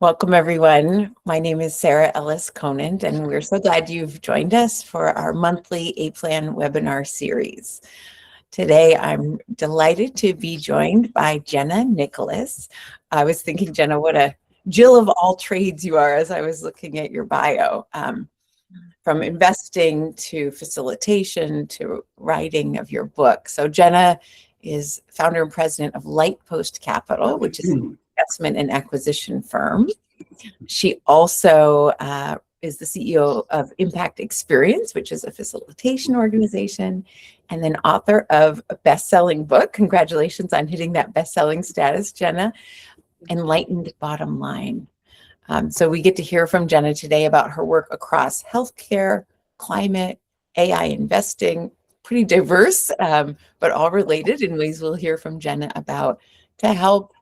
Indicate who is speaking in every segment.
Speaker 1: Welcome, everyone. My name is Sarah Ellis Conant, and we're so glad you've joined us for our monthly A-Plan webinar series. Today, I'm delighted to be joined by Jenna Nicholas. I was thinking, Jenna, what a Jill of all trades you are as I was looking at your bio. From investing to facilitation to writing of your book. So Jenna is founder and president of LightPost Capital, which is an investment and acquisition firm. She also is the CEO of Impact Experience, which is a facilitation organization, and then author of a best-selling book. Congratulations on hitting that best-selling status, Jenna. Enlightened Bottom Line. So we get to hear from Jenna today about her work across healthcare, climate, AI investing, pretty diverse, but all related in ways we'll hear from Jenna about to help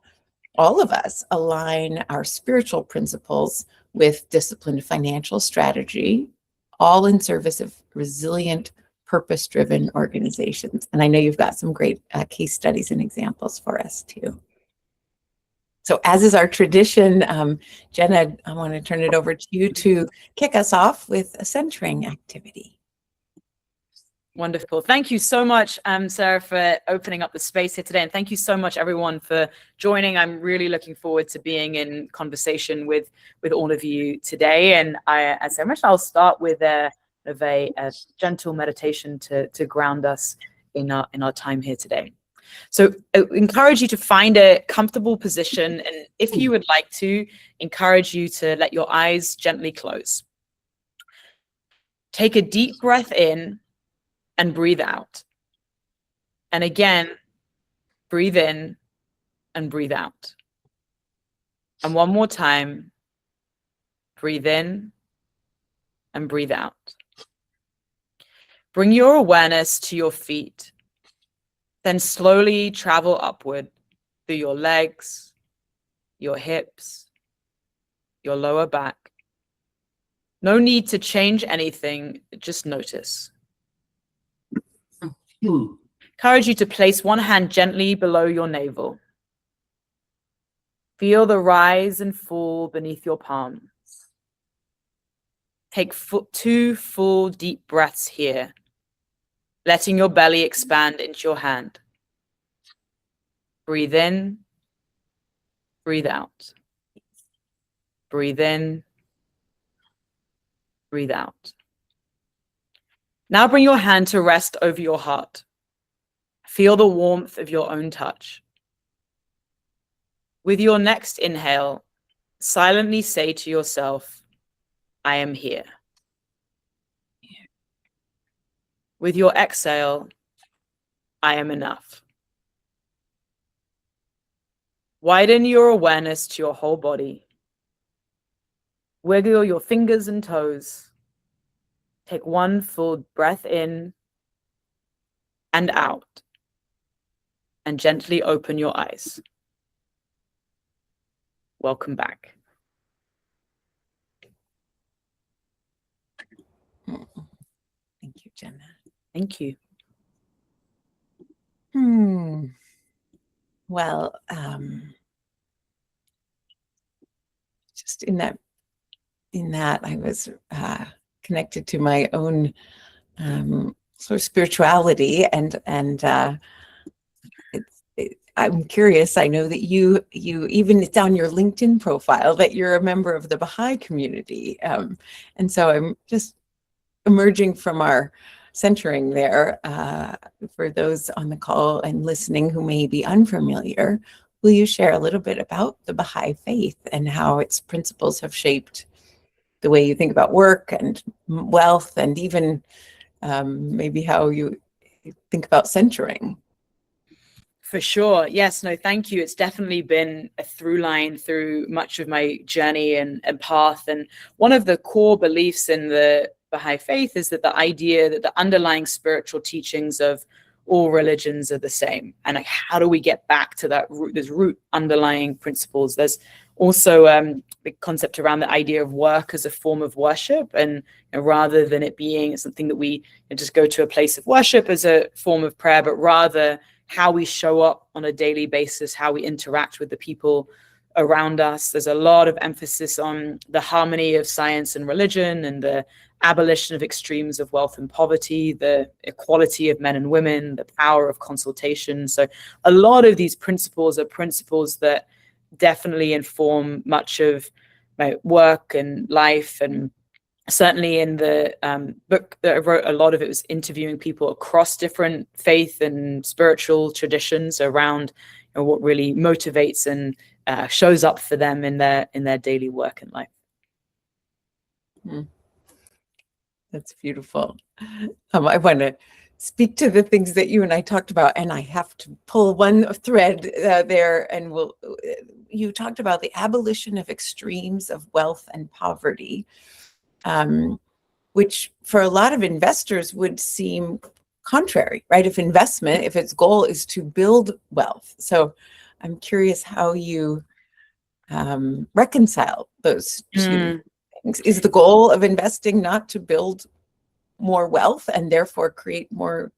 Speaker 1: all of us align our spiritual principles with disciplined financial strategy, all in service of resilient, purpose-driven organizations. And I know you've got some great case studies and examples for us too. So as is our tradition, Jenna, I want to turn it over to you to kick us off with a centering activity.
Speaker 2: Wonderful. Thank you so much, Sarah, for opening up the space here today. And thank you so much, everyone, for joining. I'm really looking forward to being in conversation with all of you today. And as Sarah mentioned, I'll start with a gentle meditation to ground us in our time here today. So I encourage you to find a comfortable position. And if you would like to, encourage you to let your eyes gently close. Take a deep breath in and breathe out. And again, breathe in and breathe out. And one more time, breathe in and breathe out. Bring your awareness to your feet. Then slowly travel upward through your legs, your hips, your lower back. No need to change anything, just notice. Encourage you to place one hand gently below your navel. Feel the rise and fall beneath your palms. Take 2 full deep breaths here, letting your belly expand into your hand. Breathe in, breathe out. Breathe in, breathe out. Now bring your hand to rest over your heart. Feel the warmth of your own touch. With your next inhale, silently say to yourself, I am here. With your exhale, I am enough. Widen your awareness to your whole body. Wiggle your fingers and toes. Take 1 full breath in and out, and gently open your eyes. Welcome back.
Speaker 1: Thank you, Jenna.
Speaker 2: Thank you.
Speaker 1: Well, just in that I was connected to my own sort of spirituality, and I'm curious. I know that you even, it's on your LinkedIn profile that you're a member of the Baha'i community, and so I'm just emerging from our centering there. For those on the call and listening who may be unfamiliar, will you share a little bit about the Baha'i faith and how its principles have shaped the way you think about work and wealth, and even maybe how you think about centering?
Speaker 2: For sure. Yes, no, thank you. It's definitely been a through line through much of my journey and path. And one of the core beliefs in the Baha'i faith is that the idea that the underlying spiritual teachings of all religions are the same. And like, how do we get back to that root, those root underlying principles? There's also the concept around the idea of work as a form of worship, and rather than it being something that we just go to a place of worship as a form of prayer, but rather how we show up on a daily basis, how we interact with the people around us. There's a lot of emphasis on the harmony of science and religion, and the abolition of extremes of wealth and poverty, the equality of men and women, the power of consultation. So a lot of these principles are principles that definitely inform much of my work and life. And certainly in the book that I wrote, a lot of it was interviewing people across different faith and spiritual traditions around, you know, what really motivates and shows up for them in their daily work and life.
Speaker 1: That's beautiful. I want to speak to the things that you and I talked about, and I have to pull one thread there. And you talked about the abolition of extremes of wealth and poverty, which for a lot of investors would seem contrary, right? If its goal is to build wealth. So I'm curious how you reconcile those two things. Is the goal of investing not to build more wealth and therefore create more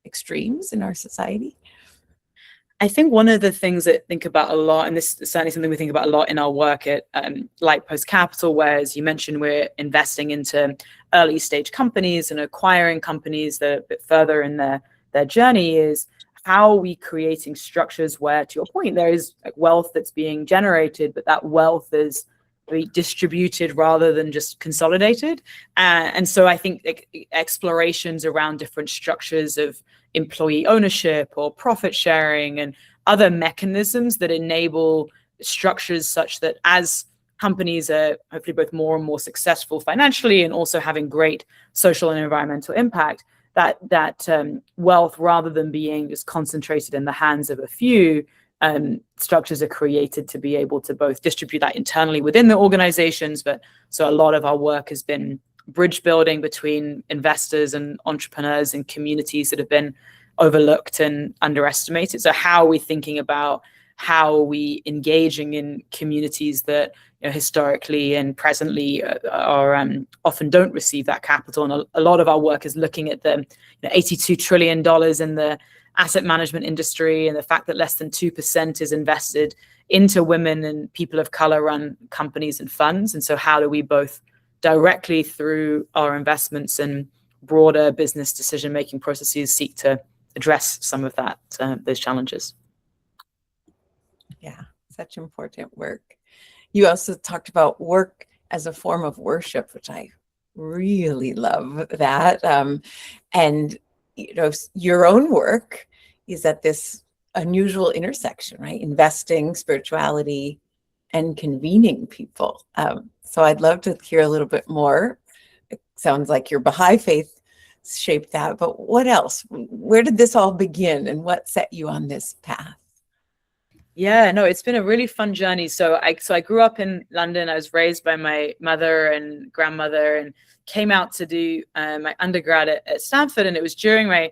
Speaker 1: extremes in our society?
Speaker 2: I think one of the things that I think about a lot, and this is certainly something we think about a lot in our work at LightPost Capital, where, as you mentioned, we're investing into early stage companies and acquiring companies that are a bit further in their journey, is how are we creating structures where, to your point, there is like wealth that's being generated, but that wealth is distributed rather than just consolidated. And so I think explorations around different structures of employee ownership or profit sharing and other mechanisms that enable structures such that as companies are hopefully both more and more successful financially and also having great social and environmental impact, that wealth, rather than being just concentrated in the hands of a few, structures are created to be able to both distribute that internally within the organizations. But so a lot of our work has been bridge building between investors and entrepreneurs in communities that have been overlooked and underestimated. So how are we thinking about how are we engaging in communities that, you know, historically and presently are often don't receive that capital? And a lot of our work is looking at the $82 trillion in the asset management industry, and the fact that less than 2% is invested into women and people of color run companies and funds. And so how do we both directly through our investments and broader business decision-making processes seek to address some of that, those challenges?
Speaker 1: Yeah, such important work. You also talked about work as a form of worship, which I really love that. And you know, your own work is at this unusual intersection, right? Investing, spirituality, and convening people. So I'd love to hear a little bit more. It sounds like your Baha'i faith shaped that, but what else? Where did this all begin, and what set you on this path?
Speaker 2: Yeah, no, it's been a really fun journey. So I grew up in London. I was raised by my mother and grandmother, and came out to do my undergrad at Stanford. And it was during my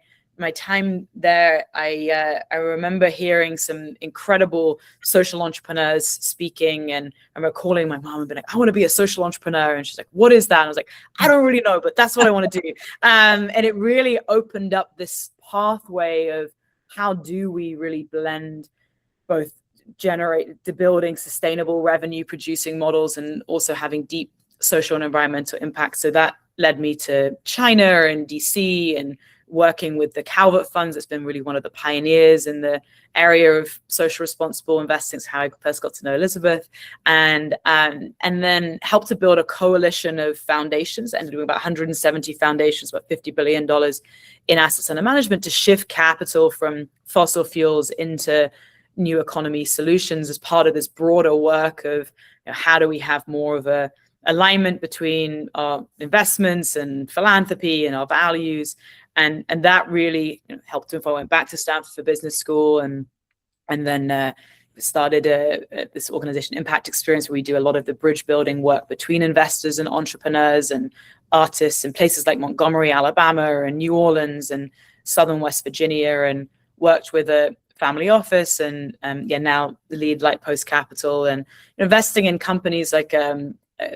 Speaker 2: time there, I remember hearing some incredible social entrepreneurs speaking, and I remember calling my mom and being like, I want to be a social entrepreneur. And she's like, what is that? And I was like, I don't really know, but that's what I want to do. And it really opened up this pathway of how do we really blend both building sustainable revenue producing models and also having deep social and environmental impact. So that led me to China and DC, and working with the Calvert funds. It's been really one of the pioneers in the area of social responsible investing. It's how I first got to know Elizabeth, and then helped to build a coalition of foundations, ended with about 170 foundations, about $50 billion in assets under management, to shift capital from fossil fuels into new economy solutions as part of this broader work of, you know, how do we have more of a alignment between our investments and philanthropy and our values. And that really, you know, helped if I went back to Stanford for business school, and then started this organization Impact Experience, where we do a lot of the bridge building work between investors and entrepreneurs and artists in places like Montgomery, Alabama, and New Orleans and Southern West Virginia, and worked with a family office, and now lead LightPost Capital, and investing in companies like a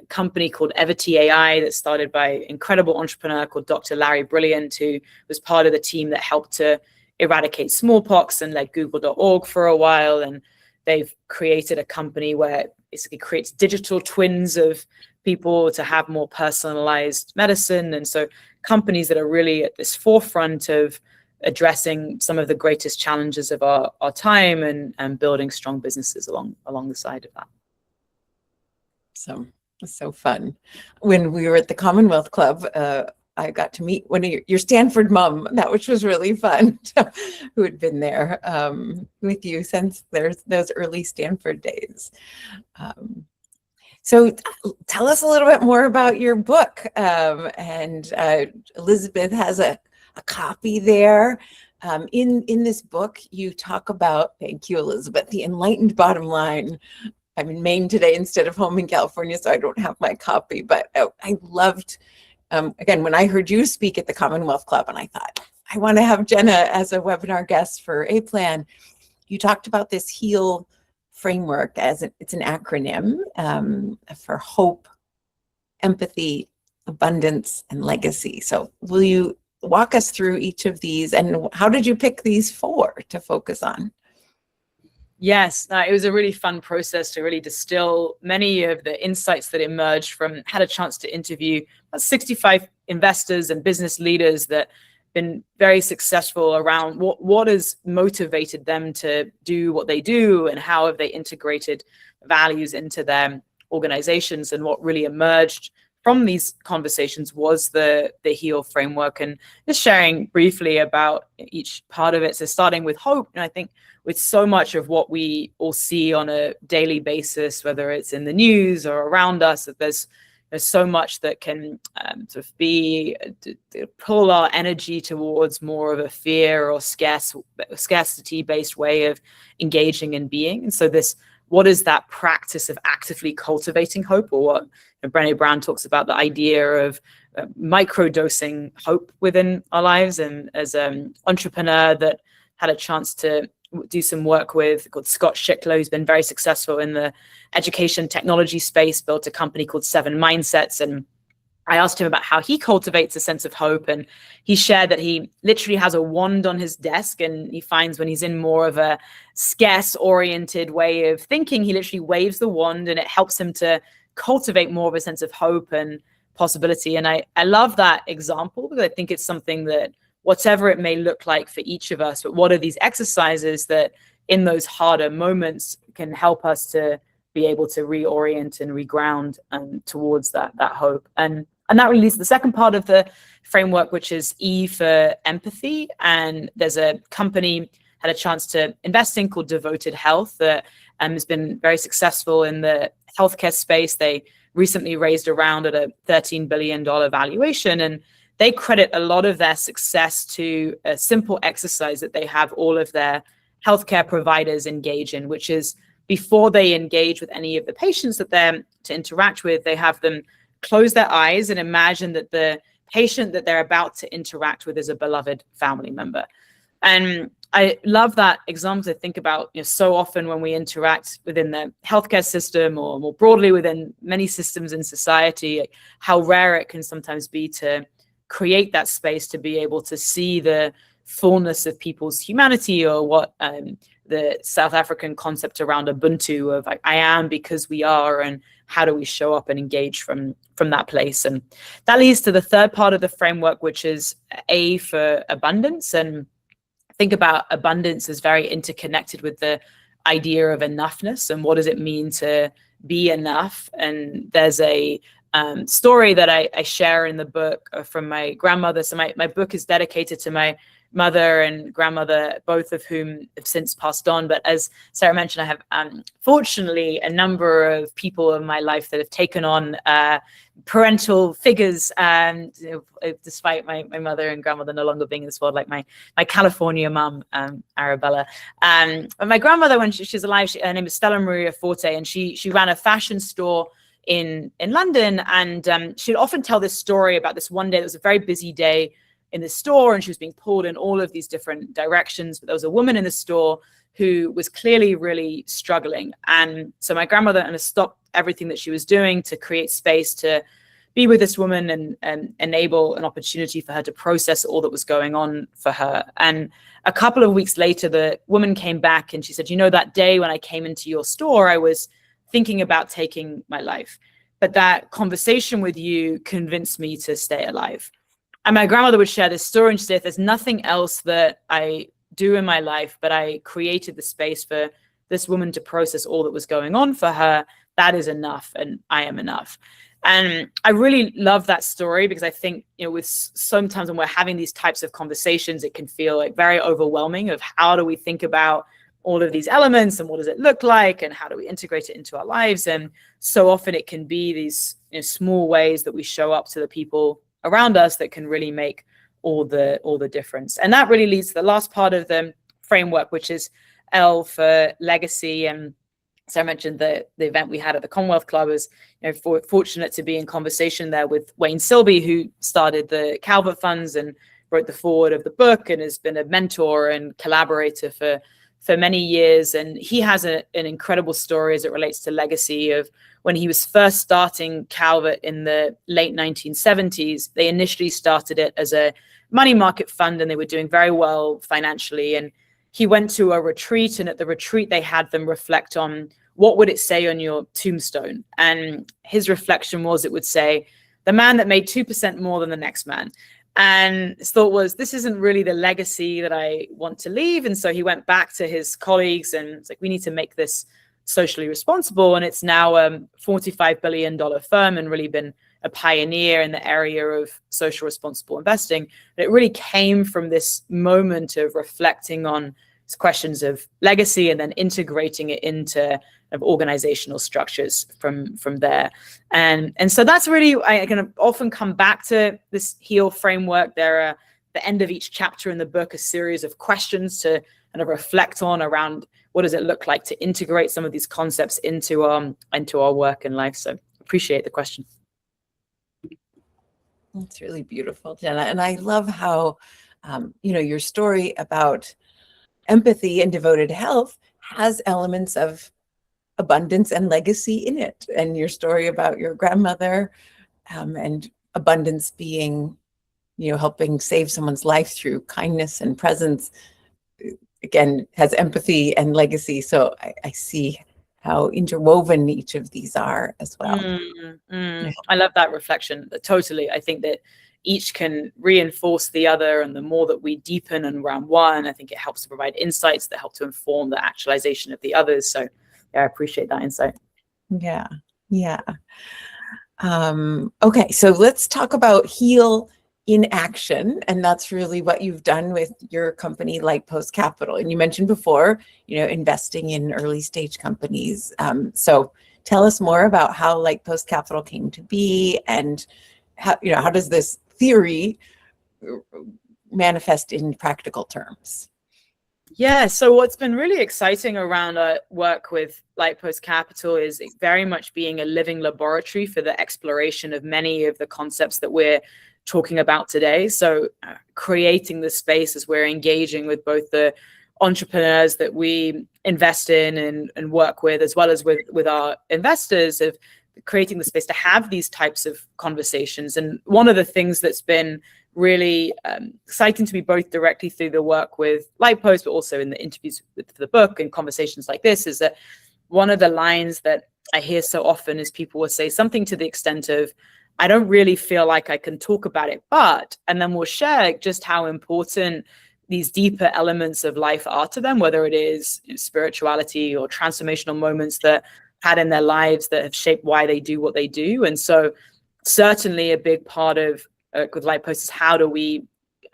Speaker 2: company called Everty AI that's started by an incredible entrepreneur called Dr. Larry Brilliant, who was part of the team that helped to eradicate smallpox and led Google.org for a while, and They've created a company where it basically creates digital twins of people to have more personalized medicine. And so companies that are really at this forefront of addressing some of the greatest challenges of our time, and building strong businesses along the side of that.
Speaker 1: So fun. When we were at the Commonwealth Club, I got to meet one of your Stanford mom, which was really fun, who had been there with you since those early Stanford days. So tell us a little bit more about your book. And Elizabeth has a copy there. In this book, you talk about, thank you, Elizabeth, the Enlightened Bottom Line. I'm in Maine today instead of home in California, so I don't have my copy, but I loved, again, when I heard you speak at the Commonwealth Club, and I thought, I want to have Jenna as a webinar guest for A-Plan. You talked about this HEAL framework it's an acronym for hope, empathy, abundance, and legacy. So will you walk us through each of these, and how did you pick these 4 to focus on?
Speaker 2: Yes, it was a really fun process to really distill many of the insights that emerged from, had a chance to interview about 65 investors and business leaders that been very successful around what has motivated them to do what they do, and how have they integrated values into their organizations. And what really emerged from these conversations was the HEAL framework, and just sharing briefly about each part of it. So starting with hope, and I think with so much of what we all see on a daily basis, whether it's in the news or around us, that there's so much that can sort of be pull our energy towards more of a fear or scarcity-based way of engaging and being. And so what is that practice of actively cultivating hope, or what Brené Brown talks about, the idea of microdosing hope within our lives. And as an entrepreneur that had a chance to do some work with, called Scott Schickler, who's been very successful in the education technology space, built a company called 7 Mindsets. And I asked him about how he cultivates a sense of hope. And he shared that he literally has a wand on his desk, and he finds when he's in more of a scarce-oriented way of thinking, he literally waves the wand, and it helps him to cultivate more of a sense of hope and possibility. And I love that example, because I think it's something that, whatever it may look like for each of us, but what are these exercises that in those harder moments can help us to be able to reorient and reground towards that hope. And that really leads to the second part of the framework, which is E for empathy. And there's a company had a chance to invest in called Devoted Health that has been very successful in the healthcare space. They recently raised a round at a $13 billion valuation, and they credit a lot of their success to a simple exercise that they have all of their healthcare providers engage in, which is, before they engage with any of the patients that they're to interact with, they have them close their eyes and imagine that the patient that they're about to interact with is a beloved family member. And I love that example to think about, so often when we interact within the healthcare system, or more broadly within many systems in society, how rare it can sometimes be to create that space to be able to see the fullness of people's humanity, or what the South African concept around Ubuntu of I am because we are, and how do we show up and engage from that place. And that leads to the third part of the framework, which is A for abundance. And think about abundance as very interconnected with the idea of enoughness, and what does it mean to be enough. And there's a story that I share in the book from my grandmother. So my book is dedicated to my mother and grandmother, both of whom have since passed on. But as Sarah mentioned, I have fortunately a number of people in my life that have taken on parental figures, despite my mother and grandmother no longer being in this world, like my California mom, Arabella. But my grandmother, when she's alive, her name is Stella Maria Forte, and she ran a fashion store in London. And she'd often tell this story about this one day. It was a very busy day in the store, and she was being pulled in all of these different directions. But there was a woman in the store who was clearly really struggling. And so my grandmother stopped everything that she was doing to create space to be with this woman and enable an opportunity for her to process all that was going on for her. And a couple of weeks later, the woman came back and she said, you know, that day when I came into your store, I was thinking about taking my life. But that conversation with you convinced me to stay alive. And my grandmother would share this story and she'd say, there's nothing else that I do in my life, but I created the space for this woman to process all that was going on for her. That is enough, and I am enough. And I really love that story because I think, you know, with sometimes when we're having these types of conversations, it can feel like very overwhelming of how do we think about all of these elements and what does it look like and how do we integrate it into our lives. And so often it can be these, you know, small ways that we show up to the people around us that can really make all the difference. And that really leads to the last part of the framework, which is L for legacy. And so I mentioned the event we had at the Commonwealth Club. Was, you know, fortunate to be in conversation there with Wayne Silby, who started the Calvert Funds and wrote the foreword of the book and has been a mentor and collaborator for many years. And he has an incredible story as it relates to legacy of when he was first starting Calvert in the late 1970s. They initially started it as a money market fund and they were doing very well financially. And he went to a retreat, and at the retreat, they had them reflect on what would it say on your tombstone. And his reflection was, it would say, the man that made 2% more than the next man. And his thought was, this isn't really the legacy that I want to leave. And so he went back to his colleagues and it's like, we need to make this socially responsible. And it's now a $45 billion firm and really been a pioneer in the area of social responsible investing. But it really came from this moment of reflecting on questions of legacy and then integrating it into organizational structures from there. And so that's really, I can often come back to this HEAL framework. There are, the end of each chapter in the book, a series of questions to kind of reflect on around what does it look like to integrate some of these concepts into our work and life. So appreciate the question.
Speaker 1: That's really beautiful, Jenna. And I love how, you know, your story about empathy and devoted health has elements of abundance and legacy in it. And your story about your grandmother and abundance being, you know, helping save someone's life through kindness and presence, again, has empathy and legacy. So I see how interwoven each of these are as well.
Speaker 2: Yeah. I love that reflection. Totally. I think that each can reinforce the other, and the more that we deepen and around one, I think it helps to provide insights that help to inform the actualization of the others. So yeah, I appreciate that insight.
Speaker 1: Yeah. Okay, so let's talk about HEAL in action. And that's really what you've done with your company, LightPost Capital. And you mentioned before, you know, investing in early stage companies. So tell us more about how LightPost Capital came to be, and how, you know, how does this theory manifest in practical terms?
Speaker 2: Yeah, so what's been really exciting around our work with LightPost Capital is very much being a living laboratory for the exploration of many of the concepts that we're talking about today. So creating the space as we're engaging with both the entrepreneurs that we invest in and work with, as well as with our investors, of creating the space to have these types of conversations. And one of the things that's been really exciting to me, both directly through the work with LightPost, but also in the interviews with the book and conversations like this, is that one of the lines that I hear so often is people will say something to the extent of, I don't really feel like I can talk about it, but, and then we'll share just how important these deeper elements of life are to them, whether it is, you know, spirituality or transformational moments that had in their lives that have shaped why they do what they do. And so certainly a big part of with LightPost is how do we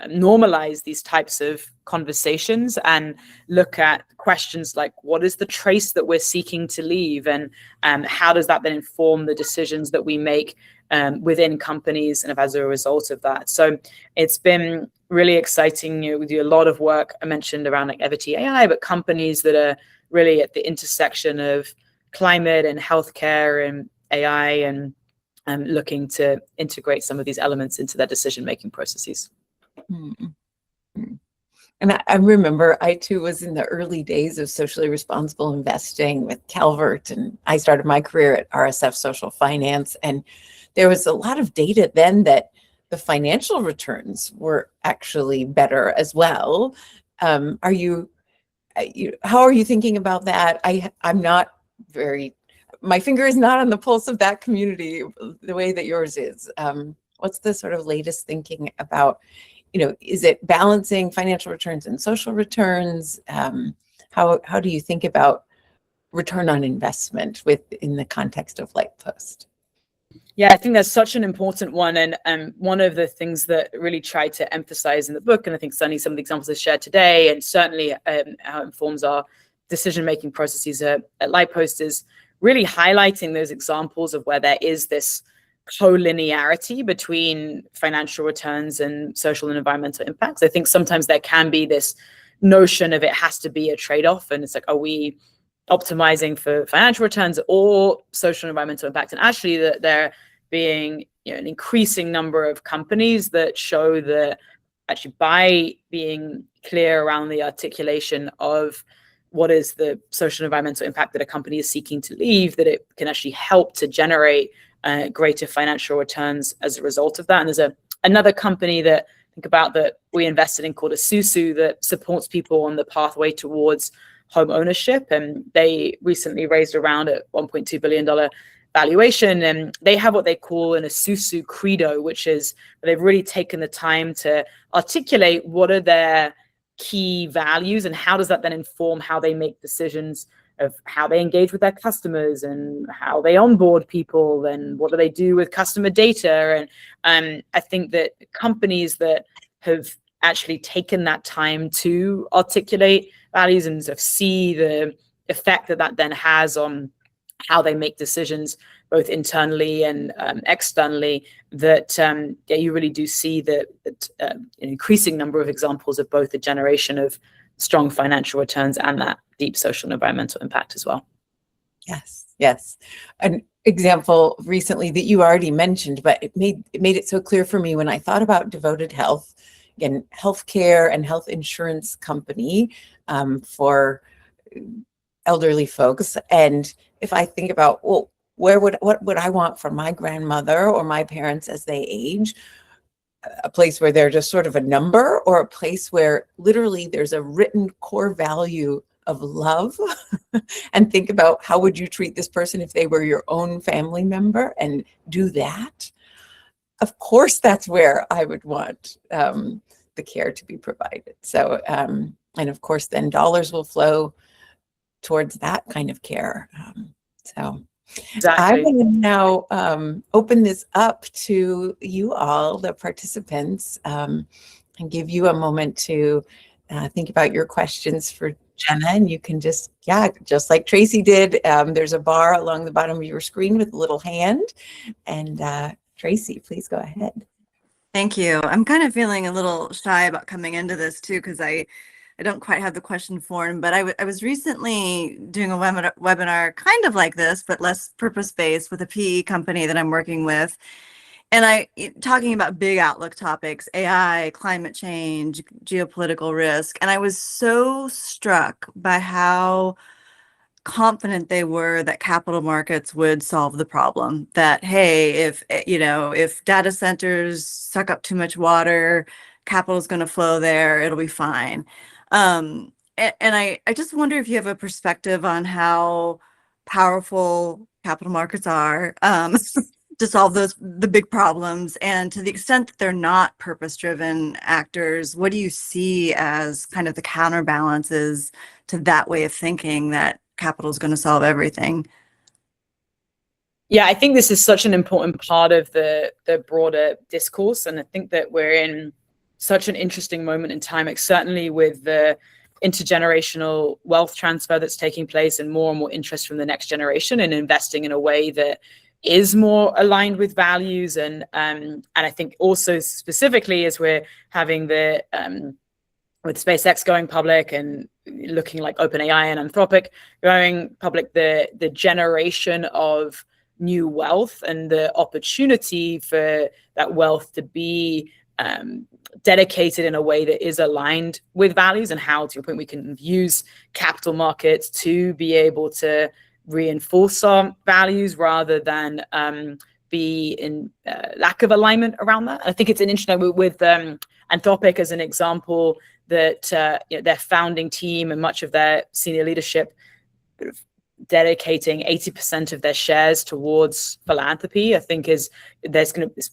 Speaker 2: normalize these types of conversations and look at questions like, what is the trace that we're seeking to leave, and how does that then inform the decisions that we make within companies and as a result of that. So it's been really exciting. You know, we do a lot of work, I mentioned, around like Evity AI, but companies that are really at the intersection of climate and healthcare and AI, and looking to integrate some of these elements into their decision-making processes.
Speaker 1: And I remember I too was in the early days of socially responsible investing with Calvert, and I started my career at RSF Social Finance. And there was a lot of data then that the financial returns were actually better as well. How are you thinking about that? I'm not very, my finger is not on the pulse of that community the way that yours is. What's the sort of latest thinking about, is it balancing financial returns and social returns? How do you think about return on investment in the context of LightPost?
Speaker 2: Yeah, I think that's such an important one. And one of the things that really try to emphasize in the book, and I think certainly some of the examples I shared today, and certainly how it informs our decision-making processes at LightPost, is really highlighting those examples of where there is this collinearity between financial returns and social and environmental impacts. I think sometimes there can be this notion of it has to be a trade-off, and it's like, are we optimizing for financial returns or social and environmental impact? And actually that there being an increasing number of companies that show that actually by being clear around the articulation of what is the social and environmental impact that a company is seeking to leave, that it can actually help to generate greater financial returns as a result of that. And there's another company that think about that we invested in called Isuzu that supports people on the pathway towards home ownership, and they recently raised around a $1.2 billion valuation, and they have what they call an Isuzu credo, which is they've really taken the time to articulate what are their key values and how does that then inform how they make decisions of how they engage with their customers and how they onboard people and what do they do with customer data. And I think that companies that have actually taken that time to articulate values and sort of see the effect that that then has on how they make decisions, both internally and externally, that you really do see that an increasing number of examples of both the generation of strong financial returns and that deep social and environmental impact as well.
Speaker 1: Yes. An example recently that you already mentioned, but it made it so clear for me when I thought about Devoted Health, again, healthcare and health insurance company for elderly folks. And if I think about, well, what would I want from my grandmother or my parents as they age? A place where they're just sort of a number, or a place where literally there's a written core value of love? And think about, how would you treat this person if they were your own family member, and do that? Of course, that's where I would want the care to be provided. So, and of course, then dollars will flow towards that kind of care. Exactly. I'm going to now open this up to you all, the participants, and give you a moment to think about your questions for Jenna. And you can just like Tracy did, there's a bar along the bottom of your screen with a little hand. And Tracy, please go ahead.
Speaker 3: Thank you. I'm kind of feeling a little shy about coming into this too, because I don't quite have the question form, but I was recently doing a webinar kind of like this, but less purpose-based, with a PE company that I'm working with. And talking about big outlook topics, AI, climate change, geopolitical risk. And I was so struck by how confident they were that capital markets would solve the problem. That, hey, if data centers suck up too much water, capital is going to flow there, it'll be fine. And I just wonder if you have a perspective on how powerful capital markets are to solve the big problems, and to the extent that they're not purpose-driven actors, what do you see as kind of the counterbalances to that way of thinking, that capital is going to solve everything?
Speaker 2: Yeah, I think this is such an important part of the broader discourse, and I think that we're in such an interesting moment in time, certainly with the intergenerational wealth transfer that's taking place, and more interest from the next generation in investing in a way that is more aligned with values. And I think also specifically as we're having the with SpaceX going public and looking like OpenAI and Anthropic going public, the generation of new wealth and the opportunity for that wealth to be dedicated in a way that is aligned with values, and how, to your point, we can use capital markets to be able to reinforce our values rather than be in lack of alignment around that. I think it's an interesting with Anthropic as an example, that their founding team and much of their senior leadership dedicating 80% of their shares towards philanthropy, I think it's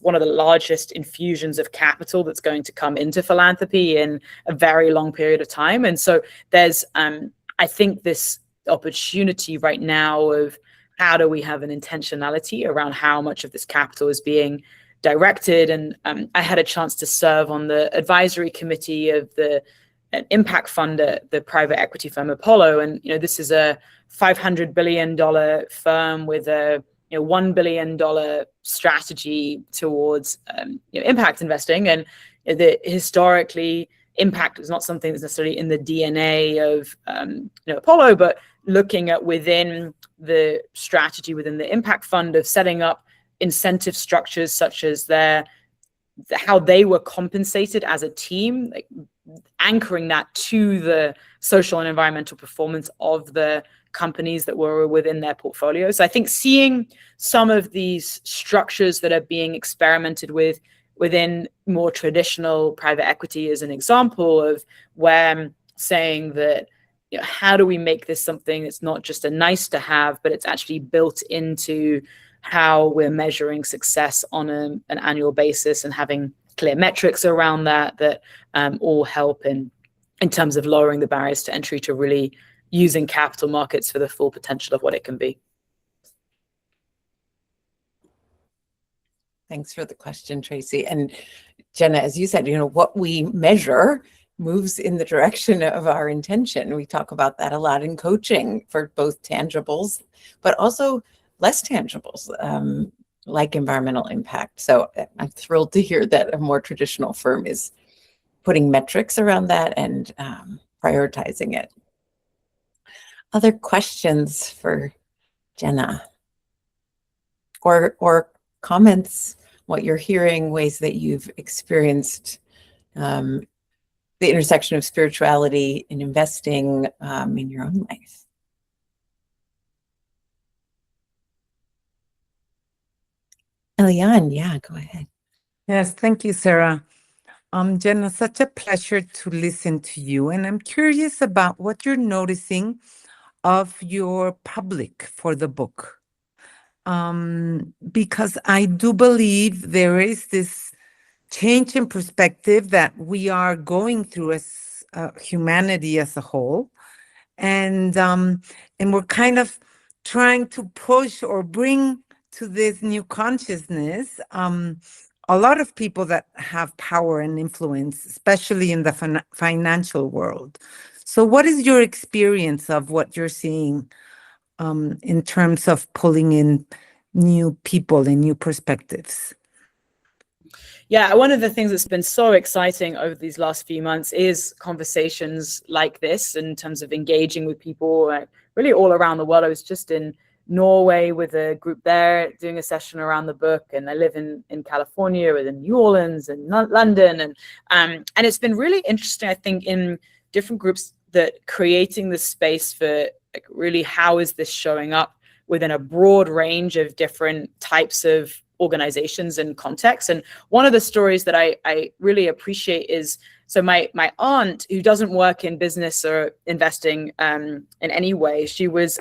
Speaker 2: one of the largest infusions of capital that's going to come into philanthropy in a very long period of time. And so there's, I think, this opportunity right now of how do we have an intentionality around how much of this capital is being directed. And I had a chance to serve on the advisory committee of an impact fund at the private equity firm Apollo. And this is a $500 billion firm with a $1 billion strategy towards impact investing. And historically, impact is not something that's necessarily in the DNA of Apollo, but looking at within the strategy within the impact fund of setting up incentive structures such as how they were compensated as a team, like anchoring that to the social and environmental performance of the companies that were within their portfolio. So I think seeing some of these structures that are being experimented with within more traditional private equity is an example of where I'm saying that, how do we make this something that's not just a nice to have, but it's actually built into how we're measuring success on an annual basis, and having clear metrics around that all help in terms of lowering the barriers to entry to really using capital markets for the full potential of what it can be.
Speaker 1: Thanks for the question, Tracy. And Jenna, as you said, what we measure moves in the direction of our intention. We talk about that a lot in coaching for both tangibles, but also less tangibles, like environmental impact. So I'm thrilled to hear that a more traditional firm is putting metrics around that and prioritizing it. Other questions for Jenna? Or comments, what you're hearing, ways that you've experienced the intersection of spirituality and investing in your own life? Eliane, yeah, go ahead.
Speaker 4: Yes, thank you, Sarah. Jenna, such a pleasure to listen to you. And I'm curious about what you're noticing of your public for the book. Because I do believe there is this change in perspective that we are going through as humanity as a whole. And we're kind of trying to push or bring to this new consciousness a lot of people that have power and influence, especially in the financial world. So what is your experience of what you're seeing in terms of pulling in new people and new perspectives?
Speaker 2: Yeah, one of the things that's been so exciting over these last few months is conversations like this, in terms of engaging with people really all around the world. I was just in Norway with a group there doing a session around the book, and I live in California, and in New Orleans and London, and it's been really interesting, I think, in different groups, that creating the space for really how is this showing up within a broad range of different types of organizations and contexts. And one of the stories that I really appreciate is, so my aunt, who doesn't work in business or investing in any way, she was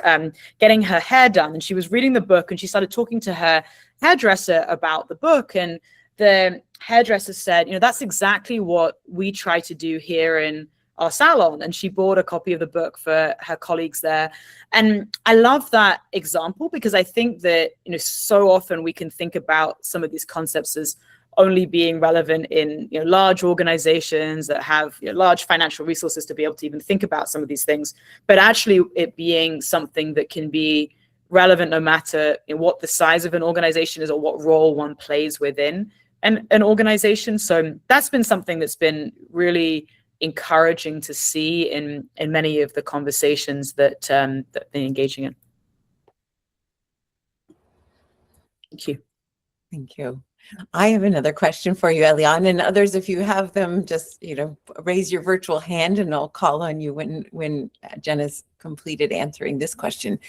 Speaker 2: getting her hair done, and she was reading the book, and she started talking to her hairdresser about the book. And the hairdresser said, that's exactly what we try to do here in our salon. And she bought a copy of the book for her colleagues there. And I love that example, because I think that, so often we can think about some of these concepts as only being relevant in large organizations that have large financial resources to be able to even think about some of these things, but actually it being something that can be relevant no matter what the size of an organization is or what role one plays within an organization. So that's been something that's been really encouraging to see in many of the conversations that they're engaging in. Thank you.
Speaker 1: Thank you. I have another question for you, Eliane, and others, if you have them, just, raise your virtual hand and I'll call on you when Jenna's completed answering this question.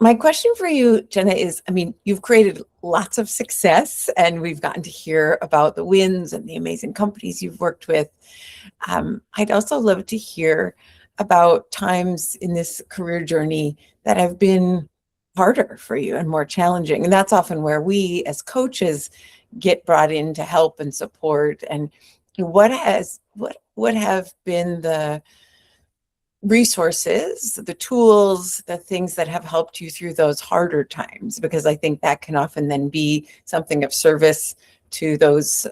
Speaker 1: My question for you, Jenna, is, you've created lots of success and we've gotten to hear about the wins and the amazing companies you've worked with. I'd also love to hear about times in this career journey that have been harder for you and more challenging. And that's often where we as coaches get brought in to help and support. And what have been the resources, the tools, the things that have helped you through those harder times? Because I think that can often then be something of service to those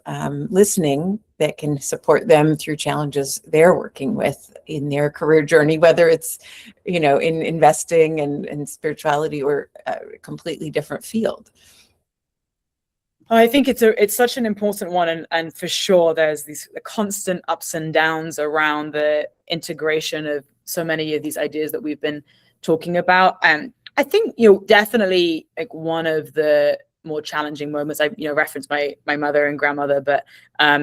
Speaker 1: listening that can support them through challenges they're working with in their career journey, whether it's, in investing and spirituality or a completely different field.
Speaker 2: I think it's such an important one, and for sure there's these constant ups and downs around the integration of so many of these ideas that we've been talking about. And I think definitely like one of the more challenging moments, I referenced my mother and grandmother, but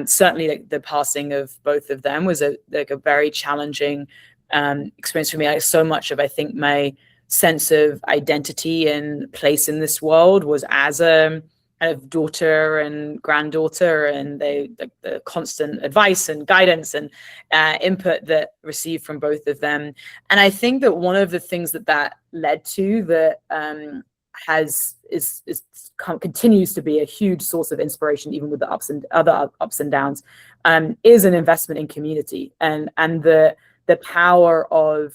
Speaker 2: certainly like the passing of both of them was a very challenging experience for me. Like so much of, I think, my sense of identity and place in this world was as a kind of daughter and granddaughter, and the constant advice and guidance and input that received from both of them. And I think that one of the things that led to that continues to be a huge source of inspiration, even with the other ups and downs, is an investment in community and the power of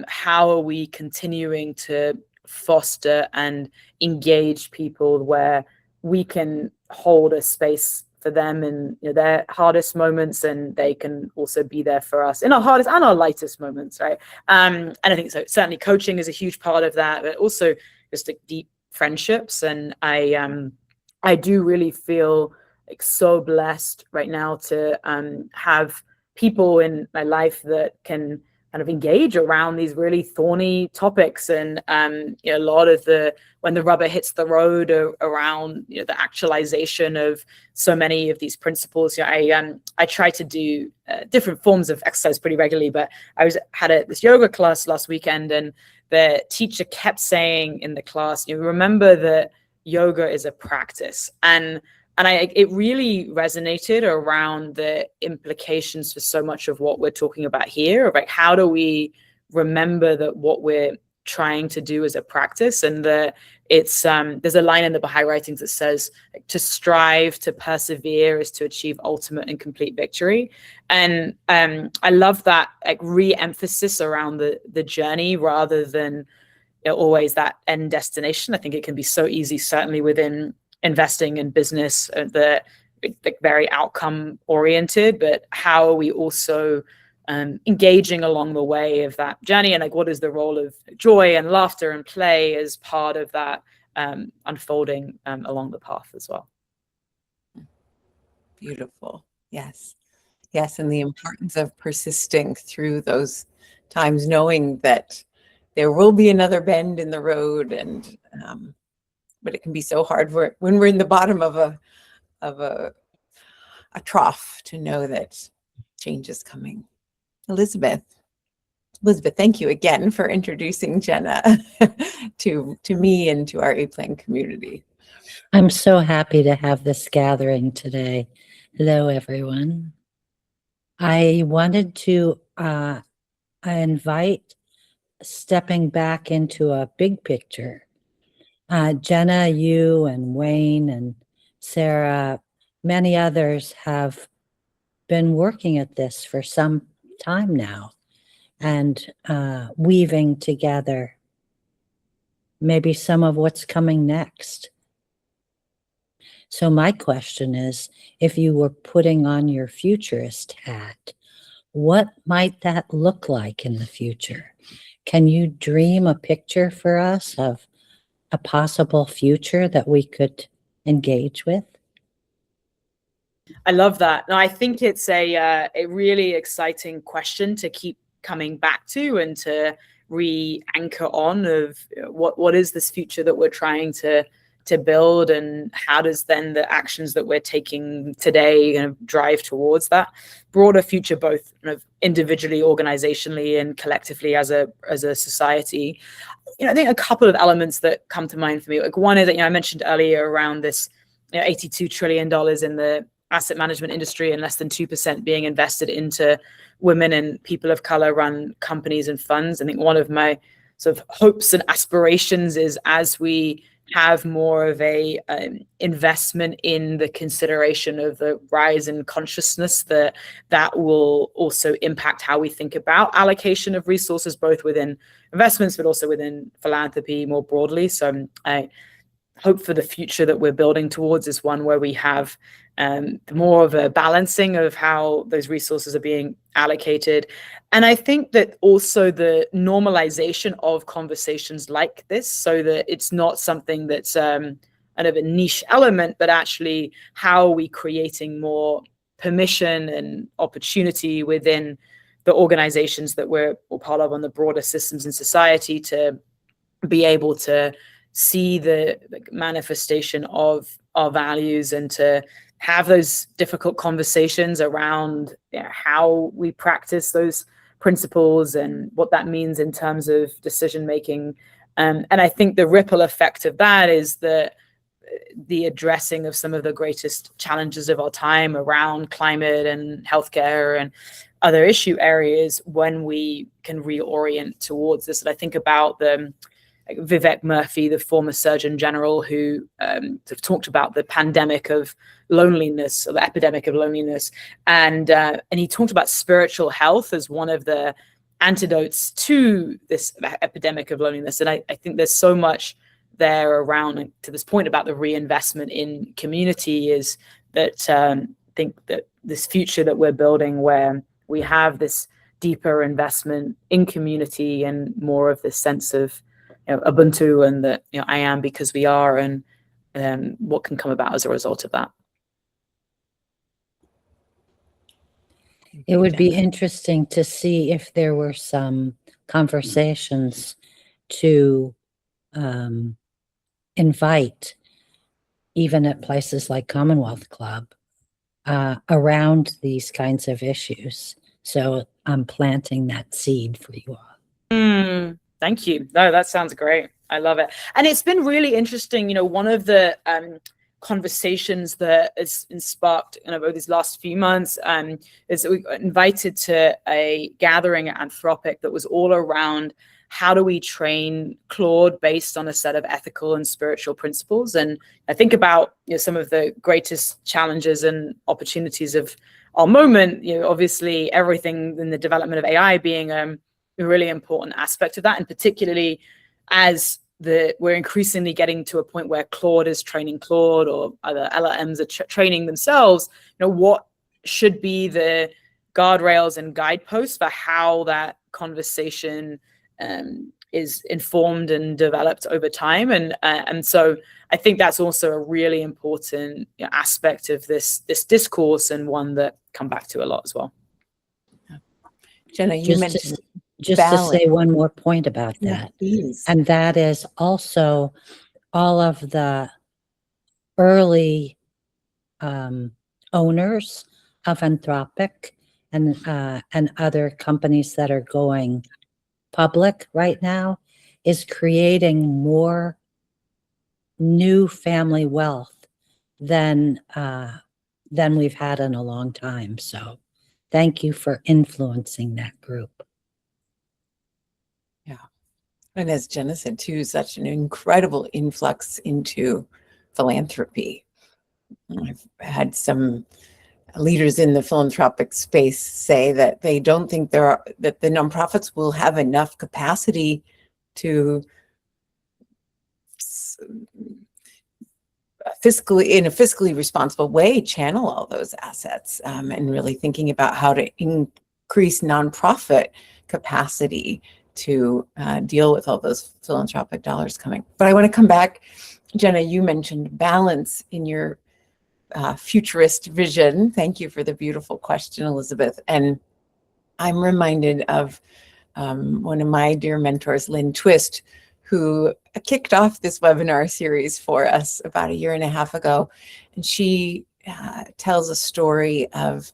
Speaker 2: how are we continuing to foster and engage people where we can hold a space for them in their hardest moments, and they can also be there for us in our hardest and our lightest moments, right? And I think so. Certainly, coaching is a huge part of that, but also just like deep friendships. And I do really feel like so blessed right now to have people in my life that can kind of engage around these really thorny topics. And a lot of when the rubber hits the road around the actualization of so many of these principles. I try to do different forms of exercise pretty regularly, but I had this yoga class last weekend, and the teacher kept saying in the class, remember that yoga is a practice. And it really resonated around the implications for so much of what we're talking about here. Like, how do we remember that what we're trying to do is a practice? And there's a line in the Baha'i writings that says, to strive, to persevere is to achieve ultimate and complete victory. And I love that re-emphasis around the journey rather than always that end destination. I think it can be so easy, certainly within investing in business, very outcome oriented, but how are we also engaging along the way of that journey, and what is the role of joy and laughter and play as part of that unfolding along the path as well.
Speaker 1: Beautiful. Yes, and the importance of persisting through those times, knowing that there will be another bend in the road, and but it can be so hard when we're in the bottom of a trough to know that change is coming. Elizabeth, thank you again for introducing Jenna to me and to our A-Plan community.
Speaker 5: I'm so happy to have this gathering today. Hello, everyone. I wanted to invite stepping back into a big picture. Jenna, you and Wayne and Sarah, many others have been working at this for some time now and weaving together maybe some of what's coming next. So my question is, if you were putting on your futurist hat, what might that look like in the future? Can you dream a picture for us of a possible future that we could engage with?
Speaker 2: I love that. No, I think it's a really exciting question to keep coming back to and to re-anchor on of what is this future that we're trying to to build, and how does then the actions that we're taking today kind of drive towards that broader future, both kind of individually, organizationally, and collectively as a society. I think a couple of elements that come to mind for me, like one is that I mentioned earlier around this $82 trillion in the asset management industry, and less than 2% being invested into women and people of color run companies and funds. I think one of my sort of hopes and aspirations is, as we have more of a investment in the consideration of the rise in consciousness, that will also impact how we think about allocation of resources, both within investments but also within philanthropy more broadly. So I hope for the future that we're building towards is one where we have more of a balancing of how those resources are being allocated. And I think that also the normalization of conversations like this, so that it's not something that's kind of a niche element, but actually how are we creating more permission and opportunity within the organizations that we're part of on the broader systems in society to be able to see the manifestation of our values, and to have those difficult conversations around how we practice those principles and what that means in terms of decision making. And I think the ripple effect of that is the addressing of some of the greatest challenges of our time around climate and healthcare and other issue areas, when we can reorient towards this. And I think about Vivek Murthy, the former Surgeon General, who sort of talked about the pandemic of loneliness, or the epidemic of loneliness, and he talked about spiritual health as one of the antidotes to this epidemic of loneliness. And I think there's so much there around, to this point about the reinvestment in community, is that I think that this future that we're building, where we have this deeper investment in community and more of this sense of Ubuntu, and that I am because we are, and what can come about as a result of that.
Speaker 5: It would be interesting to see if there were some conversations to invite, even at places like Commonwealth Club, around these kinds of issues. So I'm planting that seed for you all.
Speaker 2: Thank you. No, that sounds great. I love it. And it's been really interesting. One of the conversations that has been sparked over these last few months is that we got invited to a gathering at Anthropic that was all around how do we train Claude based on a set of ethical and spiritual principles. And I think about some of the greatest challenges and opportunities of our moment, obviously everything in the development of AI being a really important aspect of that, and particularly as we're increasingly getting to a point where Claude is training Claude, or other LLMs are training themselves. What should be the guardrails and guideposts for how that conversation is informed and developed over time, and so I think that's also a really important aspect of this discourse, and one that come back to a lot as well.
Speaker 1: Jenna, you mentioned
Speaker 5: just to say one more point about that,
Speaker 1: please.
Speaker 5: And that is also all of the early owners of Anthropic and other companies that are going public right now is creating more new family wealth than we've had in a long time. So thank you for influencing that group.
Speaker 1: Yeah. And as Jenna said too, such an incredible influx into philanthropy. I've had some leaders in the philanthropic space say that they don't think that the nonprofits will have enough capacity to in a fiscally responsible way channel all those assets, and really thinking about how to increase nonprofit capacity to deal with all those philanthropic dollars coming. But I want to come back, Jenna, you mentioned balance in your futurist vision. Thank you for the beautiful question, Elizabeth. And I'm reminded of one of my dear mentors, Lynn Twist, who kicked off this webinar series for us about a year and a half ago, and she tells a story of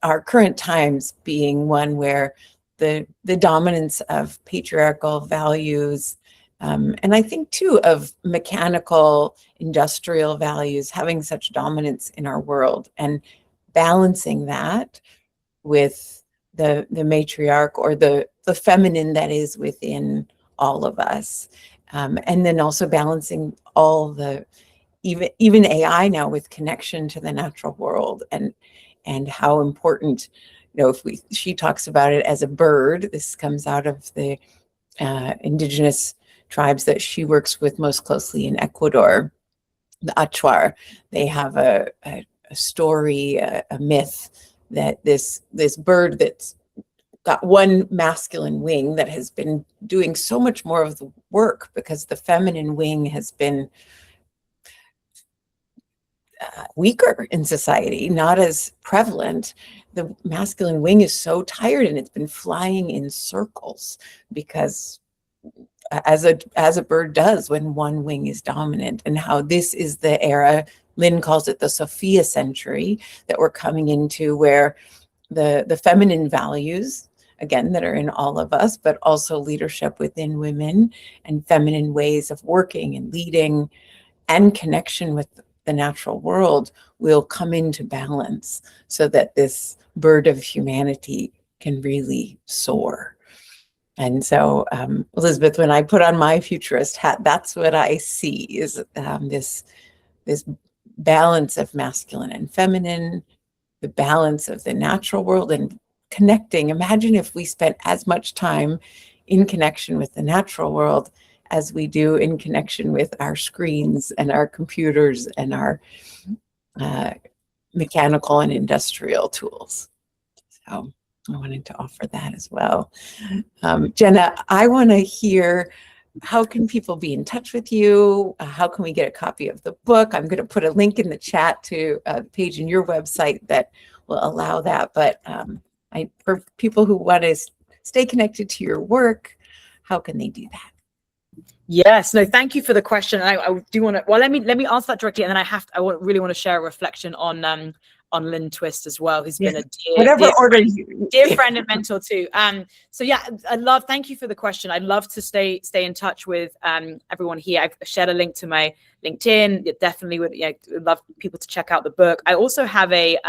Speaker 1: our current times being one where the dominance of patriarchal values, and I think too of mechanical industrial values having such dominance in our world, and balancing that with the matriarch or the feminine that is within all of us, and then also balancing all the even AI now with connection to the natural world, and how important, she talks about it as a bird. This comes out of the indigenous tribes that she works with most closely in Ecuador, the Achuar. They have a story, a myth that this bird that's got one masculine wing that has been doing so much more of the work because the feminine wing has been weaker in society, not as prevalent. The masculine wing is so tired and it's been flying in circles because as a bird does when one wing is dominant, and how this is the era, Lynn calls it the Sophia century, that we're coming into, where the feminine values, again, that are in all of us, but also leadership within women and feminine ways of working and leading and connection with the natural world will come into balance so that this bird of humanity can really soar. And so, Elizabeth, when I put on my futurist hat, that's what I see is this balance of masculine and feminine, the balance of the natural world, and connecting. Imagine if we spent as much time in connection with the natural world as we do in connection with our screens and our computers and our mechanical and industrial tools. So I wanted to offer that as well. Jenna, I want to hear, how can people be in touch with you? How can we get a copy of the book? I'm going to put a link in the chat to a page in your website that will allow that. But for people who want to stay connected to your work, how can they do that?
Speaker 2: Yes, no, thank you for the question. I do want to, well, let me answer that directly, and then really want to share a reflection on Lynn Twist as well, who's been a dear friend and mentor too. So yeah, thank you for the question. I'd love to stay in touch with everyone here. I've shared a link to my LinkedIn. Definitely would love people to check out the book. I also have a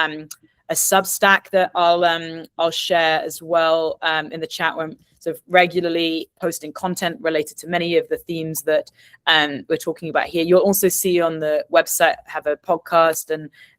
Speaker 2: Substack that I'll share as well in the chat room. So regularly posting content related to many of the themes that we're talking about here. You'll also see on the website have a podcast,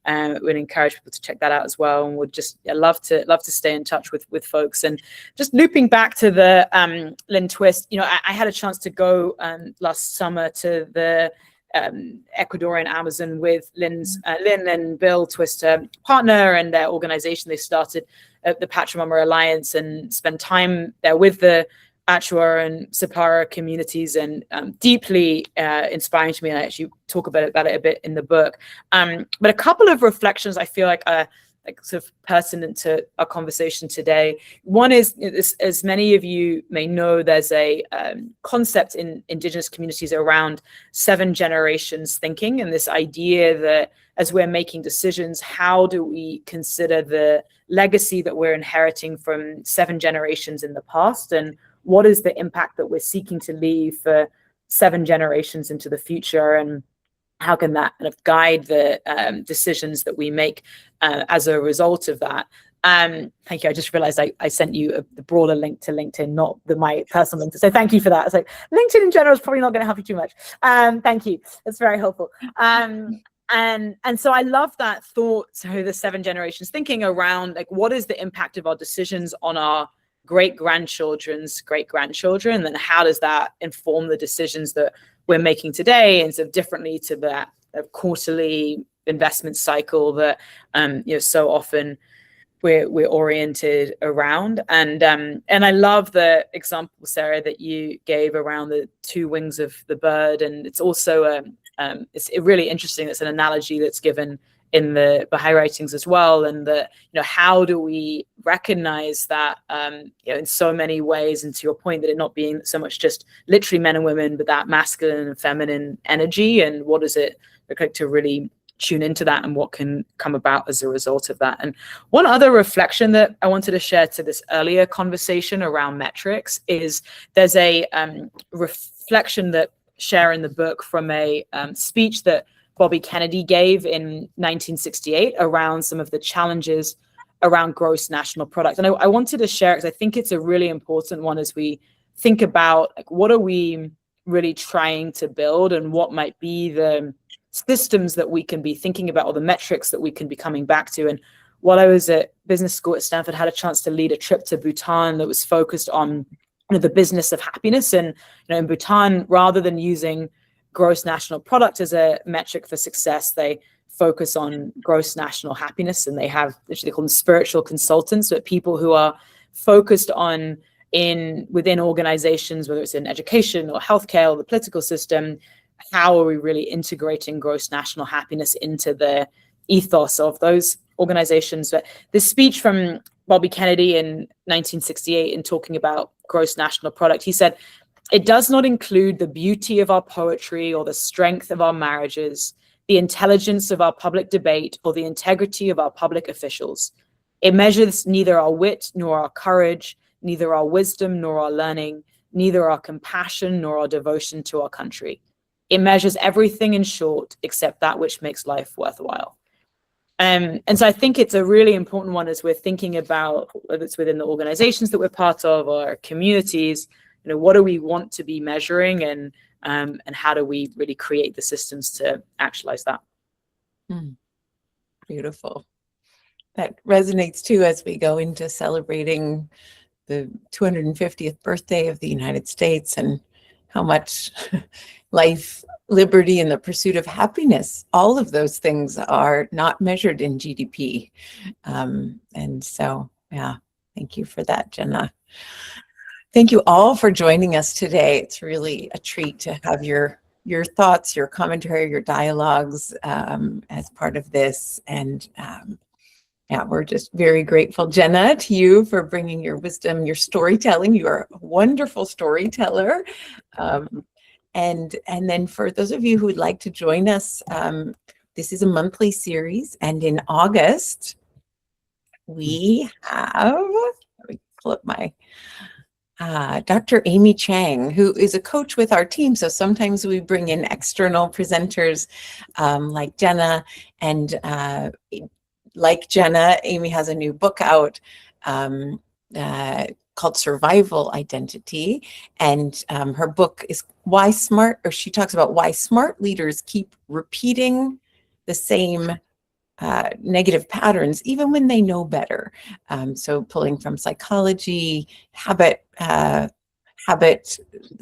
Speaker 2: and we'd encourage people to check that out as well. And would just love to stay in touch with folks. And just looping back to the Lynn Twist, I had a chance to go last summer to the Ecuadorian Amazon with Lynn and Bill Twist, partner, and their organization. They started the Pachamama Alliance and spend time there with the Achuar and Sapara communities, and deeply inspiring to me. And I actually talk about it a bit in the book. But a couple of reflections I feel like are sort of pertinent to our conversation today. One is, as many of you may know, there's a concept in Indigenous communities around 7 generations thinking, and this idea that as we're making decisions, how do we consider the legacy that we're inheriting from 7 generations in the past, and what is the impact that we're seeking to leave for 7 generations into the future, and how can that kind of guide the decisions that we make as a result of that? Thank you. I just realized I sent you the broader link to LinkedIn, not my personal link. So thank you for that. So LinkedIn in general is probably not going to help you too much. Thank you. That's very helpful. And so I love that thought. So the 7 generations thinking around what is the impact of our decisions on our great-grandchildren's great-grandchildren, and then how does that inform the decisions that we're making today, and sort of differently to that quarterly investment cycle that so often we're oriented around. And I love the example, Sarah, that you gave around the 2 wings of the bird, and it's also it's really interesting. It's an analogy that's given in the Baha'i writings as well, and how do we recognize that in so many ways, and to your point, that it not being so much just literally men and women, but that masculine and feminine energy, and what does it look like to really tune into that, and what can come about as a result of that. And one other reflection that I wanted to share to this earlier conversation around metrics is there's a reflection that share in the book from a speech that Bobby Kennedy gave in 1968 around some of the challenges around gross national product. And I wanted to share it because I think it's a really important one as we think about what are we really trying to build, and what might be the systems that we can be thinking about, or the metrics that we can be coming back to. And while I was at business school at Stanford, I had a chance to lead a trip to Bhutan that was focused on the business of happiness. And in Bhutan, rather than using gross national product as a metric for success, they focus on gross national happiness, and they have, they call them spiritual consultants, but people who are focused on within organizations, whether it's in education or healthcare or the political system, how are we really integrating gross national happiness into the ethos of those organizations. But this speech from Bobby Kennedy in 1968, in talking about gross national product, he said, "It does not include the beauty of our poetry or the strength of our marriages, the intelligence of our public debate or the integrity of our public officials. It measures neither our wit nor our courage, neither our wisdom nor our learning, neither our compassion nor our devotion to our country. It measures everything, in short, except that which makes life worthwhile." And so I think it's a really important one as we're thinking about whether it's within the organizations that we're part of or communities, what do we want to be measuring, and how do we really create the systems to actualize that?
Speaker 1: Beautiful. That resonates too as we go into celebrating the 250th birthday of the United States, and how much life, liberty, and the pursuit of happiness, all of those things are not measured in GDP. And so, yeah, thank you for that, Jenna. Thank you all for joining us today. It's really a treat to have your thoughts, your commentary, your dialogues as part of this. And yeah, we're just very grateful, Jenna, to you for bringing your wisdom, your storytelling. You are a wonderful storyteller. And then for those of you who would like to join us, this is a monthly series. And in August, we have, let me pull up my, Dr. Amy Chang, who is a coach with our team. So sometimes we bring in external presenters like Jenna. And like Jenna, Amy has a new book out called Survival Identity. And her book is she talks about why smart leaders keep repeating the same negative patterns, even when they know better. So pulling from psychology, habit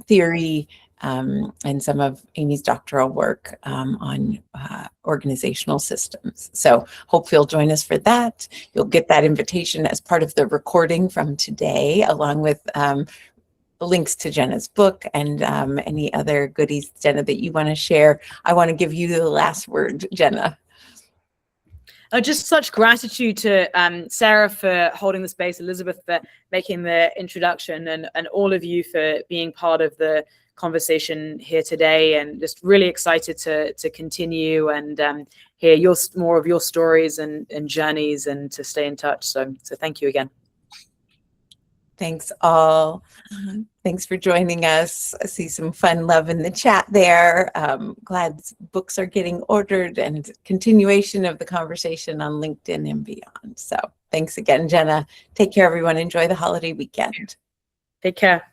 Speaker 1: theory, and some of Amy's doctoral work on organizational systems. So hope you'll join us for that. You'll get that invitation as part of the recording from today, along with links to Jenna's book and any other goodies, Jenna, that you want to share. I want to give you the last word, Jenna.
Speaker 2: Just such gratitude to Sarah for holding the space, Elizabeth for making the introduction, and all of you for being part of the conversation here today, and just really excited to continue and hear more of your stories and journeys, and to stay in touch. So thank you again.
Speaker 1: Thanks all. Thanks for joining us. I see some fun love in the chat there. Glad books are getting ordered, and continuation of the conversation on LinkedIn and beyond. So thanks again, Jenna. Take care, everyone. Enjoy the holiday weekend.
Speaker 2: Take care.